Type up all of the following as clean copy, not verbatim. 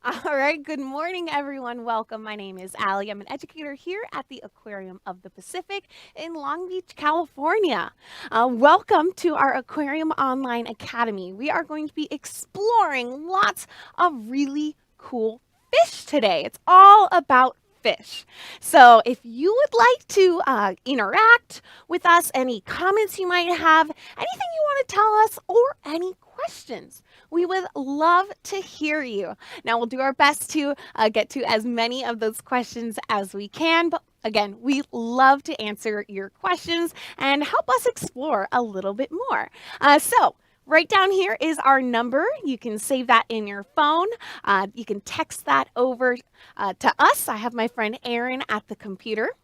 All right, good morning, everyone. Welcome. My name is Allie. I'm an educator here at the Aquarium of the Pacific in Long Beach, California. Welcome to our Aquarium Online Academy. We are going to be exploring lots of really cool fish today. It's all about fish. So if you would like to interact with us, any comments you might have, anything you want to tell us, or any questions, we would love to hear you. Now, we'll do our best to get to as many of those questions as we can. But again, we love to answer your questions and help us explore a little bit more. Right down here is our number. You can save that in your phone. You can text that over to us. I have my friend Erin at the computer.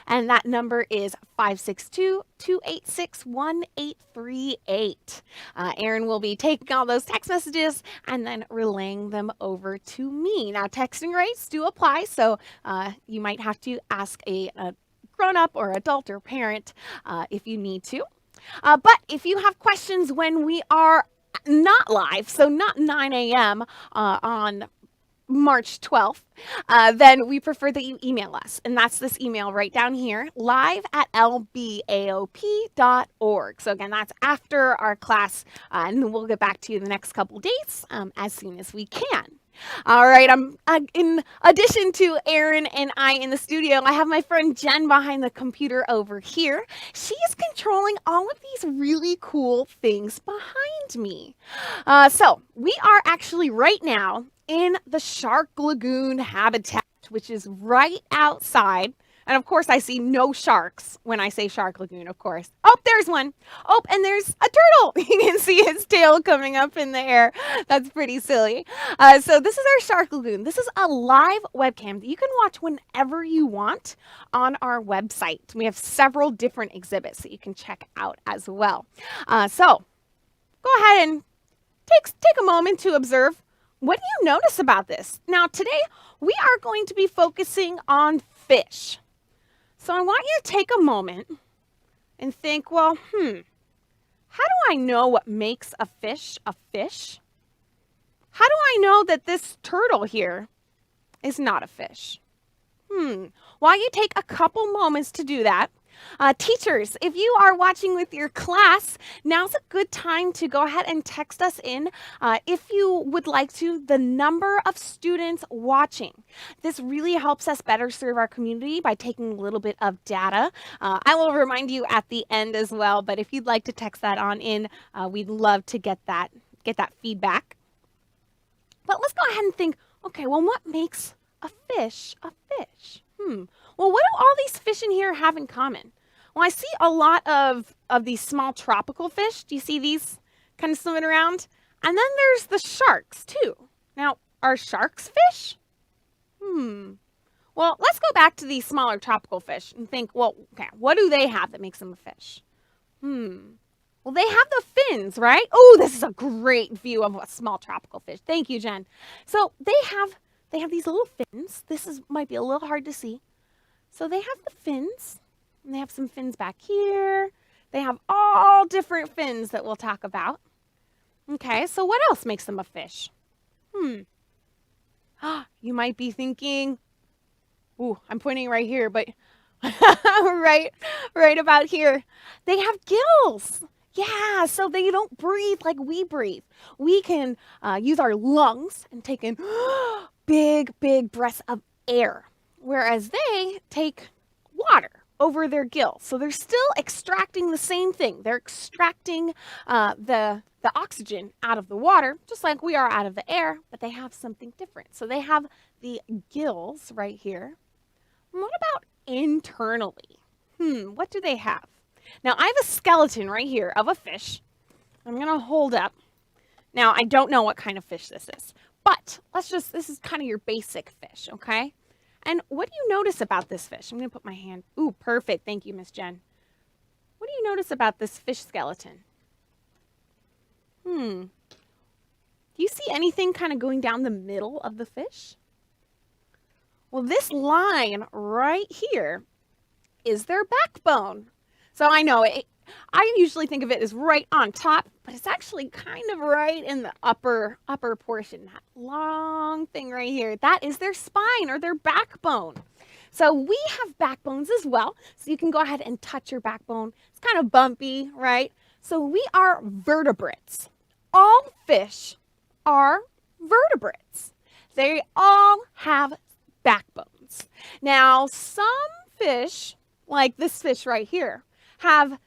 And that number is 562-286-1838. Erin will be taking all those text messages and then relaying them over to me. Now, texting rates do apply, so you might have to ask a grown-up or adult or parent if you need to. But if you have questions when we are not live, so not 9 a.m. On March 12th, then we prefer that you email us. And that's this email right down here, live@lbaop.org. So again, that's after our class, and we'll get back to you the next couple days as soon as we can. All right, in addition to Erin and I in the studio, I have my friend Jen behind the computer over here. She is controlling all of these really cool things behind me. So we are actually right now in the Shark Lagoon habitat, which is right outside. And of course, I see no sharks when I say Shark Lagoon, of course. Oh, there's one. Oh, and there's a turtle. You can see his tail coming up in the air. That's pretty silly. So this is our Shark Lagoon. This is a live webcam that you can watch whenever you want on our website. We have several different exhibits that you can check out as well. So go ahead and take a moment to observe. What do you notice about this? Now, today we are going to be focusing on fish. So I want you to take a moment and think, well, how do I know what makes a fish a fish? How do I know that this turtle here is not a fish? While you take a couple moments to do that, teachers, if you are watching with your class, now's a good time to go ahead and text us in if you would like to, the number of students watching. This really helps us better serve our community by taking a little bit of data. I will remind you at the end as well, but if you'd like to text that on in, we'd love to get that feedback. But let's go ahead and think, okay, well, what makes a fish a fish? Well, what do all these fish in here have in common? Well, I see a lot of these small tropical fish. Do you see these kind of swimming around? And then there's the sharks, too. Now, are sharks fish? Well, let's go back to these smaller tropical fish and think, well, okay, what do they have that makes them a fish? Well, they have the fins, right? Oh, this is a great view of a small tropical fish. Thank you, Jen. So they have these little fins. Might be a little hard to see. So they have the fins, and they have some fins back here. They have all different fins that we'll talk about. Okay, so what else makes them a fish? You might be thinking, ooh, I'm pointing right here, but right about here. They have gills. Yeah, so they don't breathe like we breathe. We can use our lungs and take in big breaths of air, whereas they take water over their gills. So they're still extracting the same thing. They're extracting the oxygen out of the water, just like we are out of the air, but they have something different. So they have the gills right here. And what about internally? What do they have? Now, I have a skeleton right here of a fish. I'm going to hold up. Now, I don't know what kind of fish this is, but this is kind of your basic fish, okay? And what do you notice about this fish? I'm going to put my hand. Ooh, perfect. Thank you, Miss Jen. What do you notice about this fish skeleton? Do you see anything kind of going down the middle of the fish? Well, this line right here is their backbone. So I know I usually think of it as right on top, but it's actually kind of right in the upper portion. That long thing right here, that is their spine or their backbone. So we have backbones as well. So you can go ahead and touch your backbone. It's kind of bumpy, right? So we are vertebrates. All fish are vertebrates. They all have backbones. Now, some fish, like this fish right here, have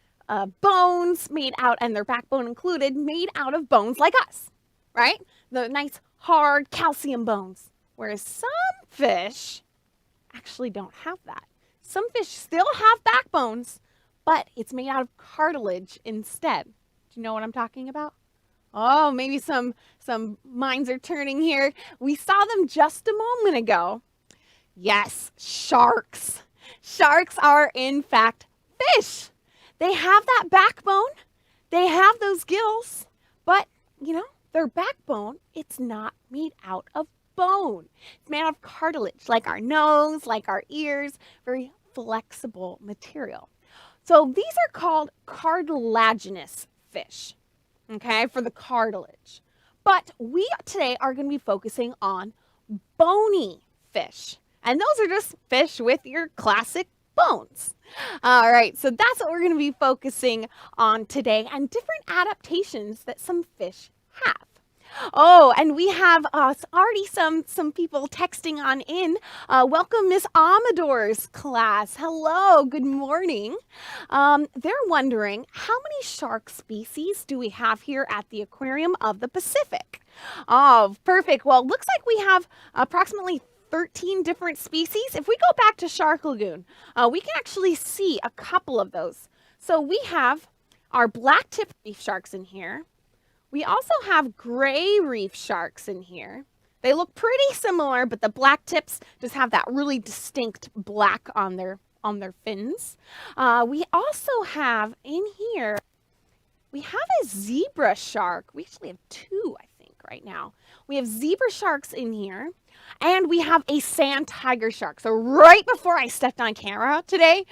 bones made out, and their backbone included, made out of bones like us, right? The nice, hard calcium bones. Whereas some fish actually don't have that. Some fish still have backbones, but it's made out of cartilage instead. Do you know what I'm talking about? Oh, maybe some minds are turning here. We saw them just a moment ago. Yes, sharks. Sharks are, in fact, fish. They have that backbone. They have those gills. But, you know, their backbone, it's not made out of bone. It's made out of cartilage, like our nose, like our ears, very flexible material. So these are called cartilaginous fish, okay, for the cartilage. But we today are going to be focusing on bony fish. And those are just fish with your classic bones. All right, so that's what we're going to be focusing on today, and different adaptations that some fish have. Oh, and we have already some people texting on in. Welcome, Miss Amador's class. Hello, good morning. They're wondering, how many shark species do we have here at the Aquarium of the Pacific? Oh, perfect. Well, looks like we have approximately 13 different species. If we go back to Shark Lagoon, we can actually see a couple of those. So we have our black-tipped reef sharks in here. We also have gray reef sharks in here. They look pretty similar, but the black tips just have that really distinct black on their fins. We also have in here, we have a zebra shark. We actually have two, I think, right now. We have zebra sharks in here, and we have a sand tiger shark. So right before I stepped on camera today,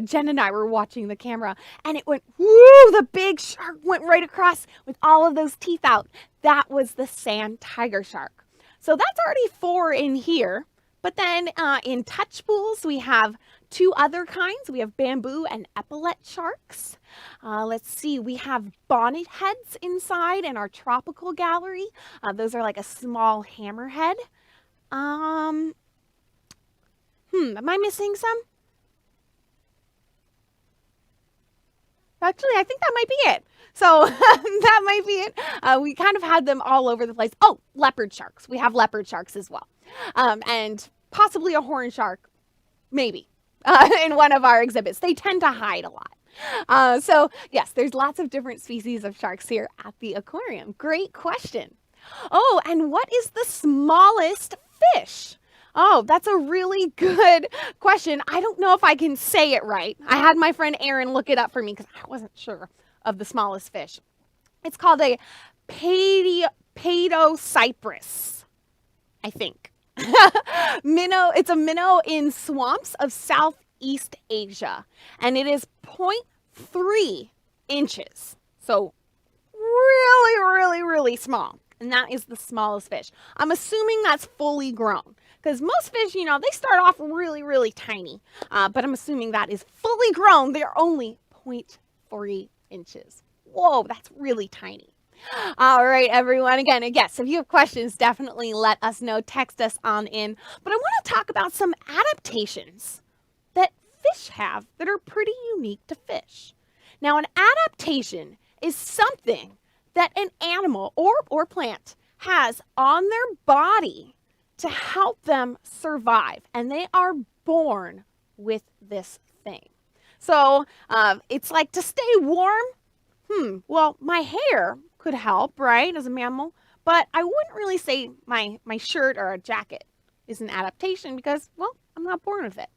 Jen and I were watching the camera, and it went, whoo, the big shark went right across with all of those teeth out. That was the sand tiger shark. So that's already 4 in here. But then in touch pools, we have 2 other kinds. We have bamboo and epaulet sharks. Let's see, we have bonnet heads inside in our tropical gallery. Those are like a small hammerhead. Am I missing some? Actually, I think that might be it. So that might be it. We kind of had them all over the place. Oh, leopard sharks. We have leopard sharks as well. And possibly a horn shark, maybe, in one of our exhibits. They tend to hide a lot. So yes, there's lots of different species of sharks here at the aquarium. Great question. Oh, and what is the smallest fish? Oh, that's a really good question. I don't know if I can say it right. I had my friend Erin look it up for me because I wasn't sure of the smallest fish. It's called a Pediato Cypress, I think. Minnow. It's a minnow in swamps of Southeast Asia, and it is 0.3 inches. So really small. And that is the smallest fish. I'm assuming that's fully grown, because most fish, you know, they start off really tiny. But I'm assuming that is fully grown. They're only 0.3 inches. Whoa, that's really tiny. All right, everyone. Again, yes, if you have questions, definitely let us know. Text us on in. But I want to talk about some adaptations that fish have that are pretty unique to fish. Now, an adaptation is something that an animal or plant has on their body to help them survive. And they are born with this thing. So it's like to stay warm. Well, my hair could help, right, as a mammal. But I wouldn't really say my shirt or a jacket is an adaptation because, well, I'm not born with it.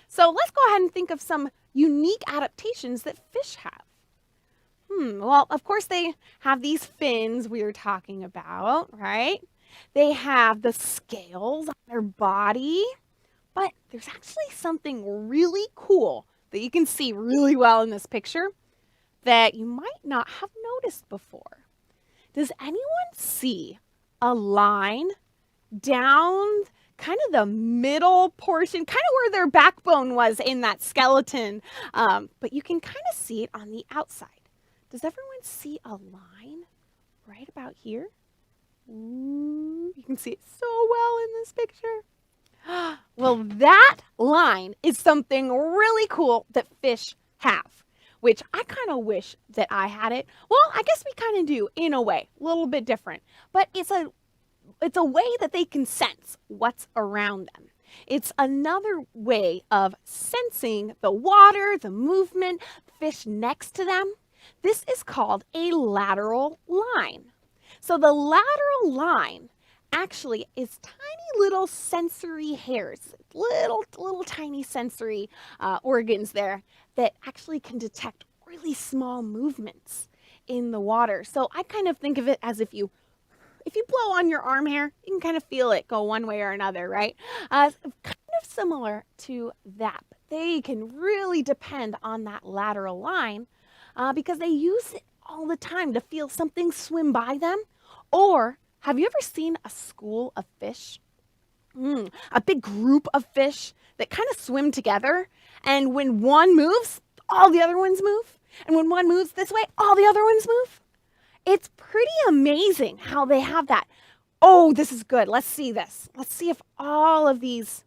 So let's go ahead and think of some unique adaptations that fish have. Well, of course, they have these fins we were talking about, right? They have the scales on their body. But there's actually something really cool that you can see really well in this picture. that you might not have noticed before. Does anyone see a line down kind of the middle portion, kind of where their backbone was in that skeleton? But you can kind of see it on the outside. Does everyone see a line right about here? Ooh, you can see it so well in this picture. Well, that line is something really cool that fish have, which I kind of wish that I had it. Well, I guess we kind of do in a way, a little bit different, but it's a way that they can sense what's around them. It's another way of sensing the water, the movement, fish next to them. This is called a lateral line. So the lateral line actually is tiny little sensory hairs, little tiny sensory organs there that actually can detect really small movements in the water. So I kind of think of it as if you blow on your arm hair, you can kind of feel it go one way or another, right? Kind of similar to that. But they can really depend on that lateral line because they use it all the time to feel something swim by them. Or have you ever seen a school of fish? A big group of fish that kind of swim together. And when one moves, all the other ones move. And when one moves this way, all the other ones move. It's pretty amazing how they have that. Oh, this is good. Let's see this. Let's see if all of these,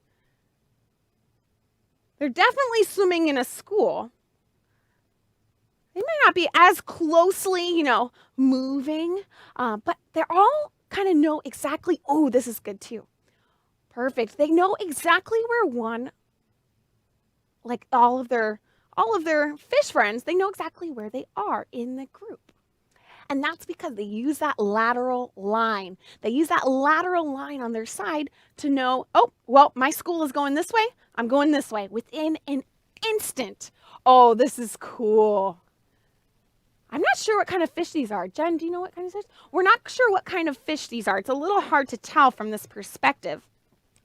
they're definitely swimming in a school. They might not be as closely, moving, but they're all kind of know exactly, oh, this is good too. Perfect. They know exactly where one, like all of their fish friends, they know exactly where they are in the group. And that's because they use that lateral line. They use that lateral line on their side to know, oh, well, my school is going this way. I'm going this way within an instant. Oh, this is cool. I'm not sure what kind of fish these are. Jen, do you know what kind of fish? We're not sure what kind of fish these are. It's a little hard to tell from this perspective.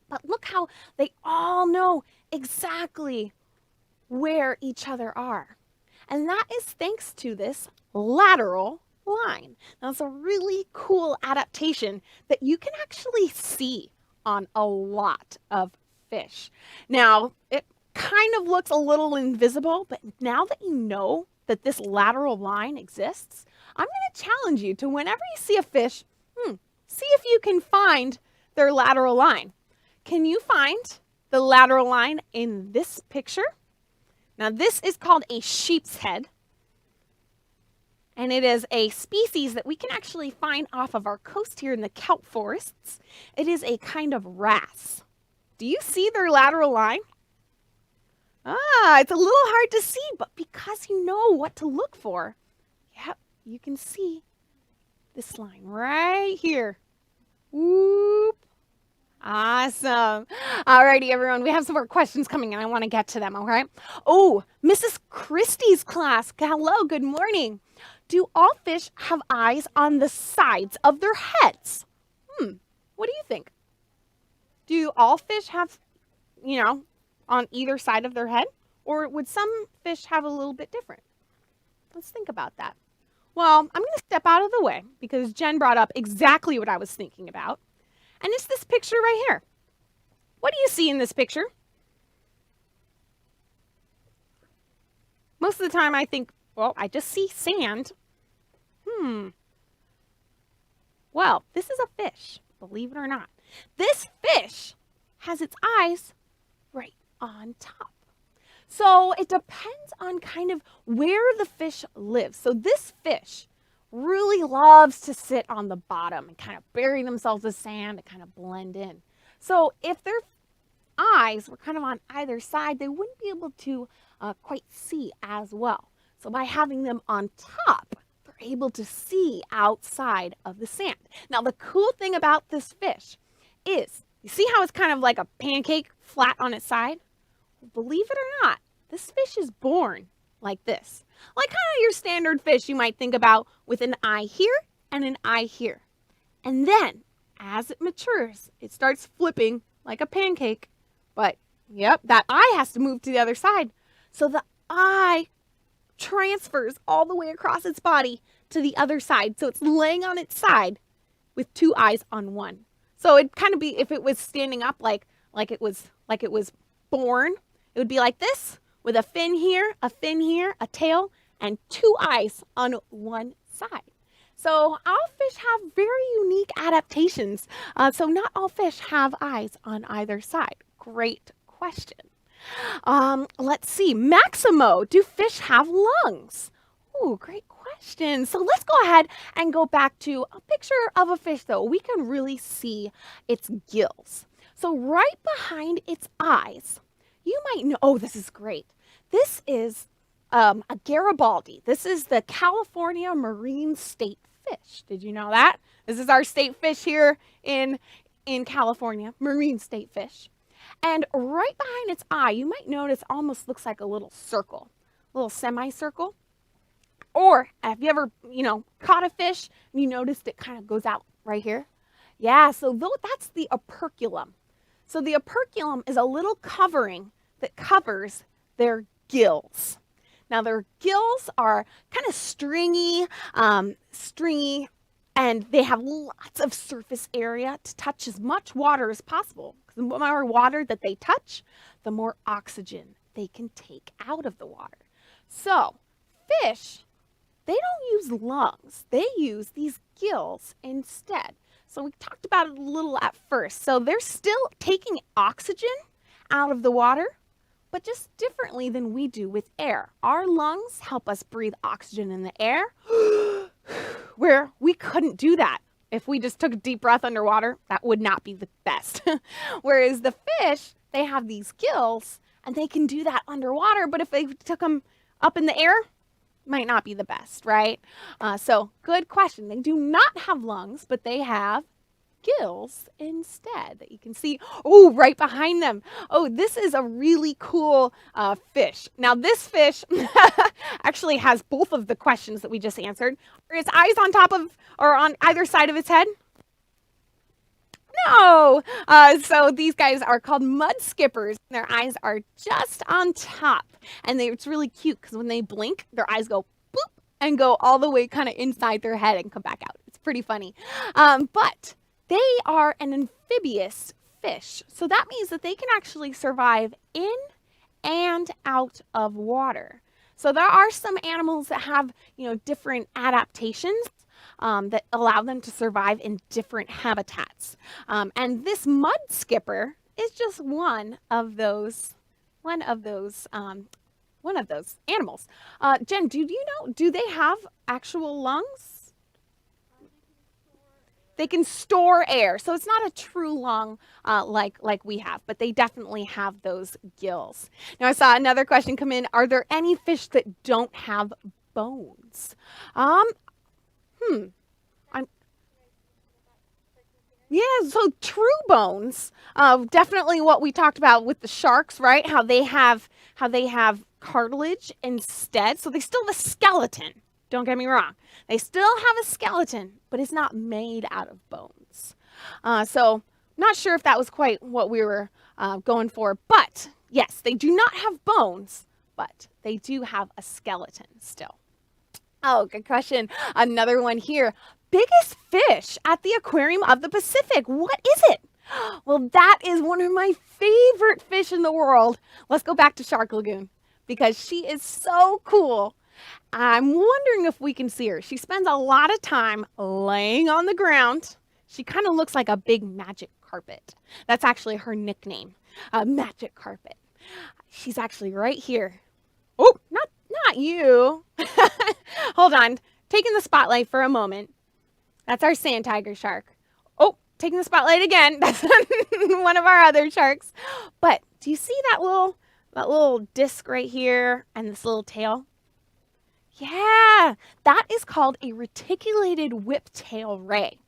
But look how they all know exactly where each other are. And that is thanks to this lateral line. Now, it's a really cool adaptation that you can actually see on a lot of fish. Now, it kind of looks a little invisible, but now that you know that this lateral line exists, I'm going to challenge you to, whenever you see a fish, see if you can find their lateral line. Can you find the lateral line in this picture? Now, this is called a sheep's head, and it is a species that we can actually find off of our coast here in the kelp forests. It is a kind of wrasse. Do you see their lateral line? It's a little hard to see, but because you know what to look for, yep, you can see this line right here. Whoop. Awesome. Alrighty, everyone, we have some more questions coming in. I want to get to them, all right? Oh, Mrs. Christie's class. Hello, good morning. Do all fish have eyes on the sides of their heads? What do you think? Do all fish have, on either side of their head? Or would some fish have a little bit different? Let's think about that. Well, I'm going to step out of the way because Jen brought up exactly what I was thinking about. And it's this picture right here. What do you see in this picture? Most of the time I think, well, I just see sand. Well, this is a fish, believe it or not. This fish has its eyes right on top. So it depends on kind of where the fish lives. So this fish really loves to sit on the bottom and kind of bury themselves in sand and kind of blend in. So if their eyes were kind of on either side, they wouldn't be able to quite see as well. So by having them on top, they're able to see outside of the sand. Now, the cool thing about this fish is, you see how it's kind of like a pancake flat on its side? Believe it or not, this fish is born like this. Like kind of your standard fish you might think about with an eye here and an eye here. And then as it matures, it starts flipping like a pancake. But yep, that eye has to move to the other side. So the eye transfers all the way across its body to the other side. So it's laying on its side with two eyes on one. So it'd kind of be, if it was standing up like it was born, it would be like this, with a fin here, a tail, and two eyes on one side. So all fish have very unique adaptations. So not all fish have eyes on either side. Great question. Let's see. Maximo, do fish have lungs? Oh, great question. So let's go ahead and go back to a picture of a fish, though. We can really see its gills. So right behind its eyes, you might know, oh, this is great. This is a Garibaldi. This is the California marine state fish. Did you know that? This is our state fish here in California, marine state fish. And right behind its eye, you might notice almost looks like a little circle, a little semicircle. Or have you ever, caught a fish and you noticed it kind of goes out right here? Yeah, so that's the operculum. So the operculum is a little covering that covers their gills. Now their gills are kind of stringy, and they have lots of surface area to touch as much water as possible. Because the more water that they touch, the more oxygen they can take out of the water. So fish, they don't use lungs. They use these gills instead. So we talked about it a little at first. So they're still taking oxygen out of the water, but just differently than we do with air. Our lungs help us breathe oxygen in the air, where we couldn't do that. If we just took a deep breath underwater, that would not be the best. Whereas the fish, they have these gills, and they can do that underwater, but if they took them up in the air, might not be the best, right? So good question. They do not have lungs, but they have gills instead that you can see. Oh, right behind them. Oh, this is a really cool fish. Now this fish actually has both of the questions that we just answered. Are its eyes on top of or on either side of its head? No. So these guys are called mud skippers. Their eyes are just on top. And it's really cute because when they blink, their eyes go boop and go all the way kind of inside their head and come back out. It's pretty funny. But they are an amphibious fish. So that means that they can actually survive in and out of water. So there are some animals that have, different adaptations that allow them to survive in different habitats. And this mud skipper is just one of those animals. Jen, do you know, do they have actual lungs? They can store air. So it's not a true lung like we have, but they definitely have those gills. Now I saw another question come in. Are there any fish that don't have bones? Yeah, so true bones, definitely what we talked about with the sharks, right? How they have cartilage instead. So they still have a skeleton. Don't get me wrong. They still have a skeleton, but it's not made out of bones. So not sure if that was quite what we were going for, but yes, they do not have bones, but they do have a skeleton still. Oh, good question. Another one here. Biggest fish at the Aquarium of the Pacific. What is it? Well, that is one of my favorite fish in the world. Let's go back to Shark Lagoon because she is so cool. I'm wondering if we can see her. She spends a lot of time laying on the ground. She kind of looks like a big magic carpet. That's actually her nickname, magic carpet. She's actually right here. Oh, not you. Hold on. Taking the spotlight for a moment. That's our sand tiger shark. Oh, taking the spotlight again. That's one of our other sharks. But do you see that little disc right here and this little tail? Yeah, that is called a reticulated whiptail ray.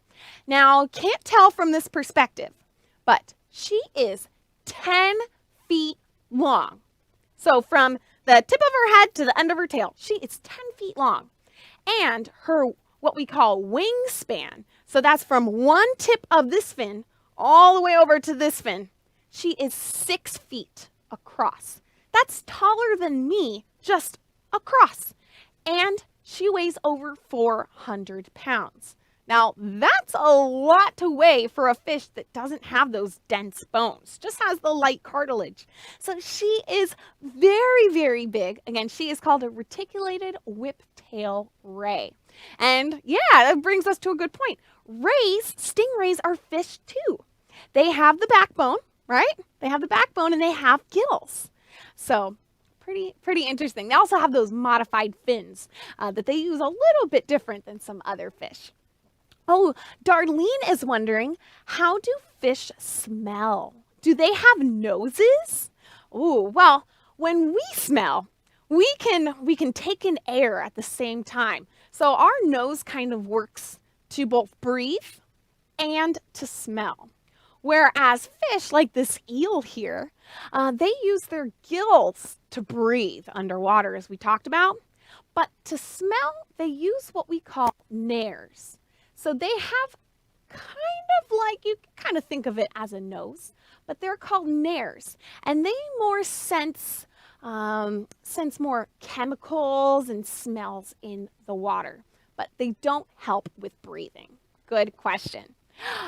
Now, can't tell from this perspective, but she is 10 feet long. So from the tip of her head to the end of her tail, she is 10 feet long. And her, what we call wingspan, so that's from one tip of this fin all the way over to this fin, she is 6 feet across. That's taller than me, just across. and she weighs over 400 pounds. Now, that's a lot to weigh for a fish that doesn't have those dense bones, just has the light cartilage. So she is very, very big. Again, she is called a reticulated whiptail ray. And yeah, that brings us to a good point. Stingrays are fish too. They have the backbone, right? They have the backbone and they have gills. So pretty interesting. They also have those modified fins that they use a little bit different than some other fish. Oh, Darlene is wondering, how do fish smell? Do they have noses? Oh, well, when we smell, we can take in air at the same time. So our nose kind of works to both breathe and to smell. Whereas fish, like this eel here, they use their gills to breathe underwater, as we talked about. But to smell, they use what we call nares. So they have kind of like, you can kind of think of it as a nose, but they're called nares. And they more sense more chemicals and smells in the water, but they don't help with breathing. Good question.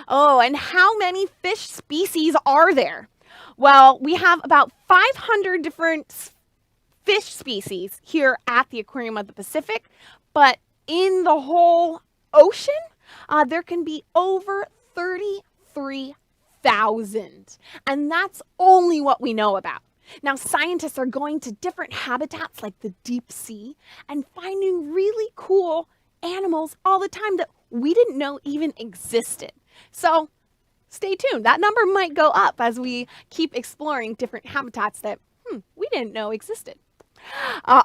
Oh, and how many fish species are there? Well, we have about 500 different fish species here at the Aquarium of the Pacific, but in the whole ocean, there can be over 33,000, and that's only what we know about. Now, scientists are going to different habitats like the deep sea and finding really cool animals all the time that we didn't know even existed. So stay tuned. That number might go up as we keep exploring different habitats that we didn't know existed.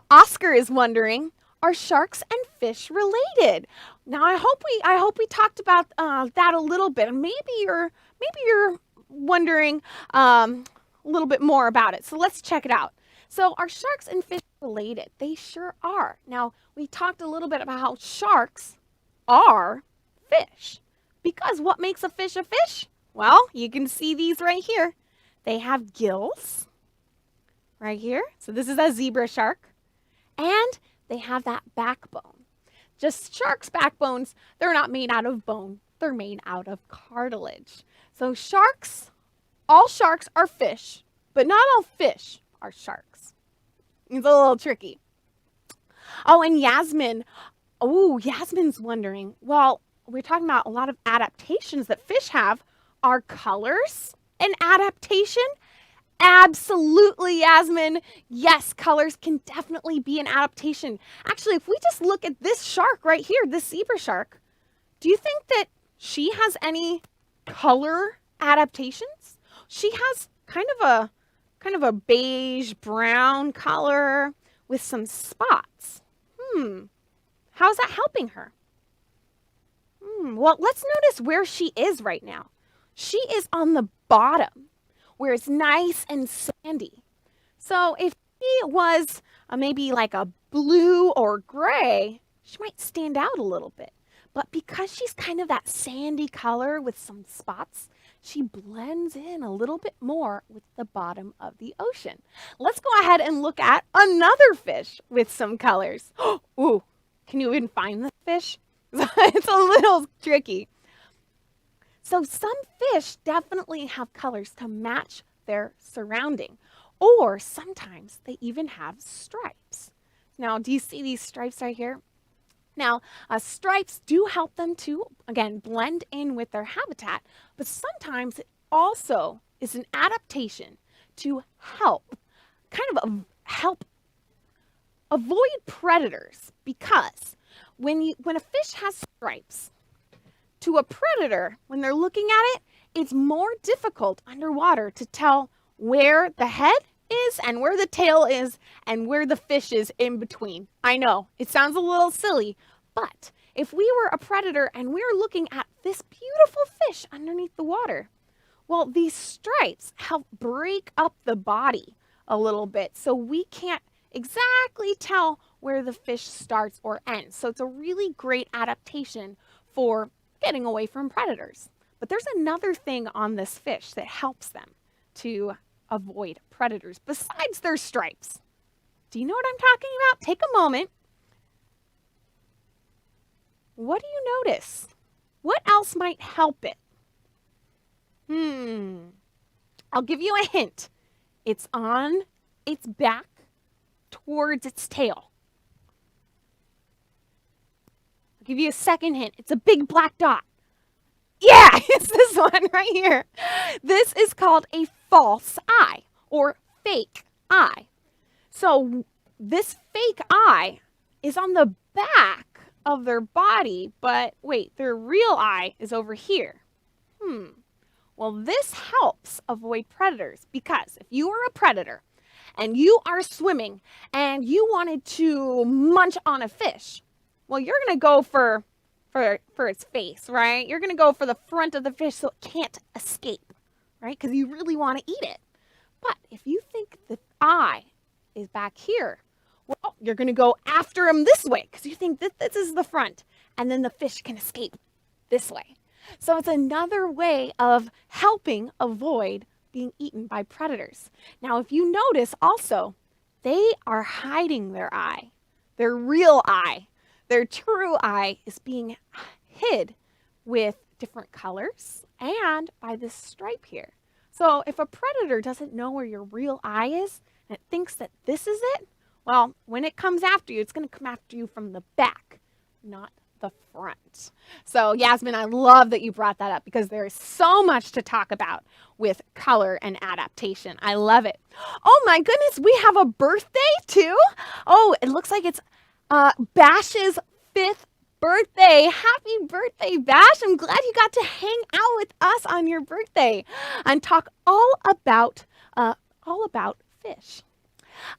Oscar is wondering, are sharks and fish related? Now, I hope we talked about that a little bit. Maybe you're wondering a little bit more about it. So let's check it out. So are sharks and fish related? They sure are. Now, we talked a little bit about how sharks are fish. Because what makes a fish a fish? Well, you can see these right here. They have gills right here. So this is a zebra shark. And they have that backbone. Just sharks' backbones, they're not made out of bone. They're made out of cartilage. So all sharks are fish, but not all fish are sharks. It's a little tricky. Oh, and Yasmin's wondering, well, we're talking about a lot of adaptations that fish have. Are colors an adaptation? Absolutely, Yasmin. Yes, colors can definitely be an adaptation. Actually, if we just look at this shark right here, this zebra shark, do you think that she has any color adaptations? She has kind of a beige brown color with some spots. How's that helping her? Well, let's notice where she is right now. She is on the bottom, where it's nice and sandy. So if she was maybe like a blue or gray, she might stand out a little bit. But because she's kind of that sandy color with some spots, she blends in a little bit more with the bottom of the ocean. Let's go ahead and look at another fish with some colors. Ooh, can you even find this fish? It's a little tricky. So some fish definitely have colors to match their surrounding, or sometimes they even have stripes. Now, do you see these stripes right here? Now, stripes do help them to, again, blend in with their habitat, but sometimes it also is an adaptation to help avoid predators, because when a fish has stripes, to a predator, when they're looking at it, it's more difficult underwater to tell where the head is and where the tail is and where the fish is in between. I know, it sounds a little silly, but if we were a predator and we were looking at this beautiful fish underneath the water, well, these stripes help break up the body a little bit, so we can't exactly tell where the fish starts or ends. So it's a really great adaptation for getting away from predators. But there's another thing on this fish that helps them to avoid predators besides their stripes. Do you know what I'm talking about? Take a moment What do you notice? What else might help it? I'll give you a hint. It's on its back towards its tail. I'll give you a second hint. It's a big black dot. Yeah, it's this one right here. This is called a false eye or fake eye. So this fake eye is on the back of their body, but wait, their real eye is over here. Well, this helps avoid predators because if you are a predator and you are swimming and you wanted to munch on a fish, well, you're going to go for its face, right? You're going to go for the front of the fish so it can't escape, right? Because you really want to eat it. But if you think the eye is back here, well, you're going to go after him this way because you think that this is the front, and then the fish can escape this way. So it's another way of helping avoid being eaten by predators. Now, if you notice also, they are hiding their eye, their real eye. Their true eye is being hid with different colors and by this stripe here. So if a predator doesn't know where your real eye is and it thinks that this is it, well, when it comes after you, it's going to come after you from the back, not the front. So Yasmin, I love that you brought that up because there is so much to talk about with color and adaptation. I love it. Oh my goodness, we have a birthday too. Oh, it looks like it's Bash's 5th birthday. Happy birthday, Bash. I'm glad you got to hang out with us on your birthday and talk all about fish.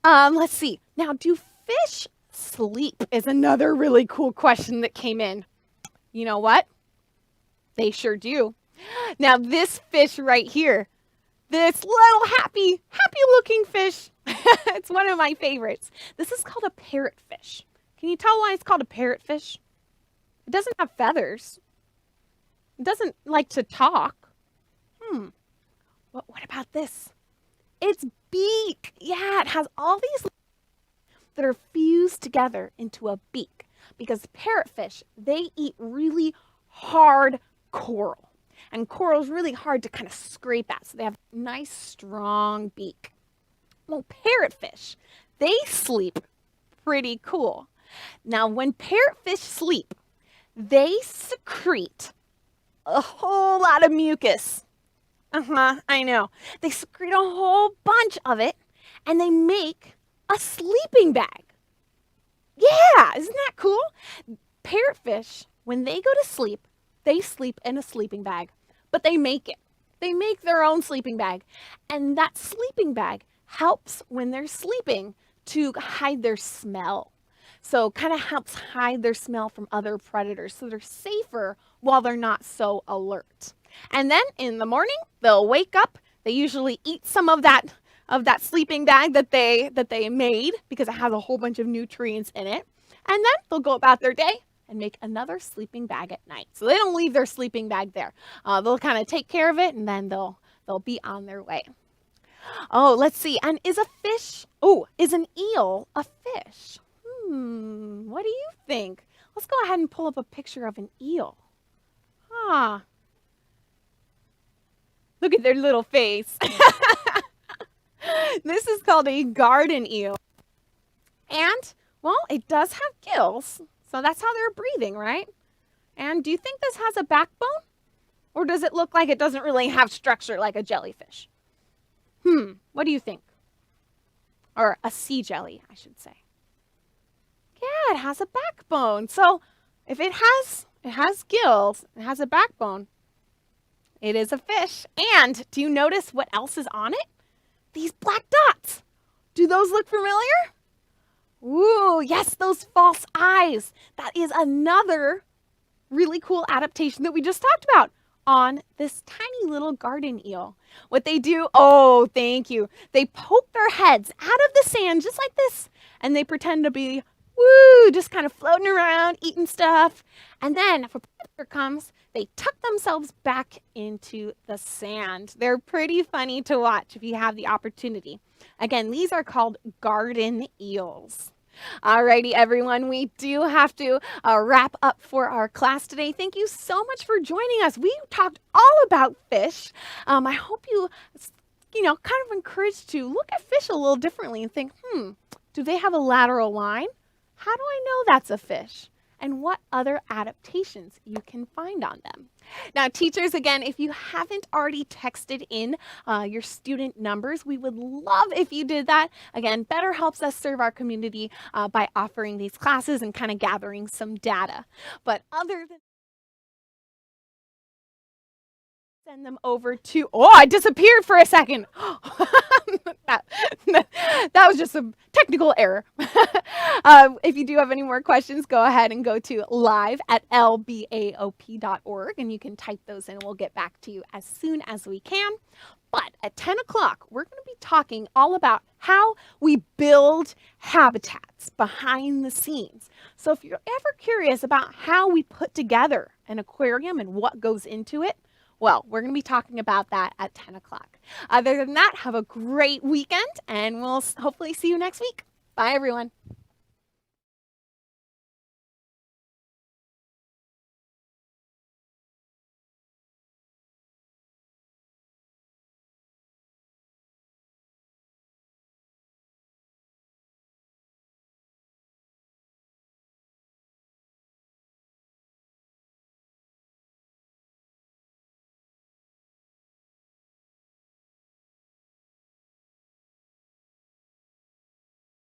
Let's see. Now, do fish sleep is another really cool question that came in. You know what? They sure do. Now, this fish right here, this little happy looking fish, it's one of my favorites. This is called a parrot fish. Can you tell why it's called a parrot fish? It doesn't have feathers. It doesn't like to talk. What about this? Its beak. Yeah, it has all these that are fused together into a beak because parrotfish, they eat really hard coral. And coral is really hard to kind of scrape at, so they have a nice strong beak. Well, parrotfish, they sleep pretty cool. Now, when parrotfish sleep, they secrete a whole lot of mucus. I know. They secrete a whole bunch of it, and they make a sleeping bag. Yeah, isn't that cool? Parrotfish, when they go to sleep, they sleep in a sleeping bag, but they make it. They make their own sleeping bag, and that sleeping bag helps when they're sleeping to hide their smell. So kind of helps hide their smell from other predators so they're safer while they're not so alert. And then in the morning, they'll wake up. They usually eat some of that sleeping bag that they made because it has a whole bunch of nutrients in it. And then they'll go about their day and make another sleeping bag at night. So they don't leave their sleeping bag there. They'll kind of take care of it and then they'll be on their way. Oh, let's see. And is an eel a fish? What do you think? Let's go ahead and pull up a picture of an eel. Look at their little face. This is called a garden eel. And, well, it does have gills, so that's how they're breathing, right? And do you think this has a backbone? Or does it look like it doesn't really have structure like a jellyfish? What do you think? Or a sea jelly, I should say. Yeah, it has a backbone. So if it has gills, it has a backbone, it is a fish. And do you notice what else is on it? These black dots. Do those look familiar? Ooh, yes, those false eyes. That is another really cool adaptation that we just talked about on this tiny little garden eel. What they do, oh, thank you. They poke their heads out of the sand just like this, and they pretend to be, just kind of floating around, eating stuff. And then if a predator comes, they tuck themselves back into the sand. They're pretty funny to watch if you have the opportunity. Again, these are called garden eels. Alrighty, everyone, we do have to wrap up for our class today. Thank you so much for joining us. We talked all about fish. I hope you kind of encouraged to look at fish a little differently and think, do they have a lateral line? How do I know that's a fish? And what other adaptations you can find on them. Now, teachers, again, if you haven't already texted in your student numbers, we would love if you did that. Again, better helps us serve our community by offering these classes and kind of gathering some data. But other than send them over to, oh, I disappeared for a second. that, that was just a technical error. If you do have any more questions, go ahead and go to live@lbaop.org and you can type those in and we'll get back to you as soon as we can. But at 10 o'clock, we're going to be talking all about how we build habitats behind the scenes. So if you're ever curious about how we put together an aquarium and what goes into it, well, we're going to be talking about that at 10 o'clock. Other than that, have a great weekend and we'll hopefully see you next week. Bye, everyone.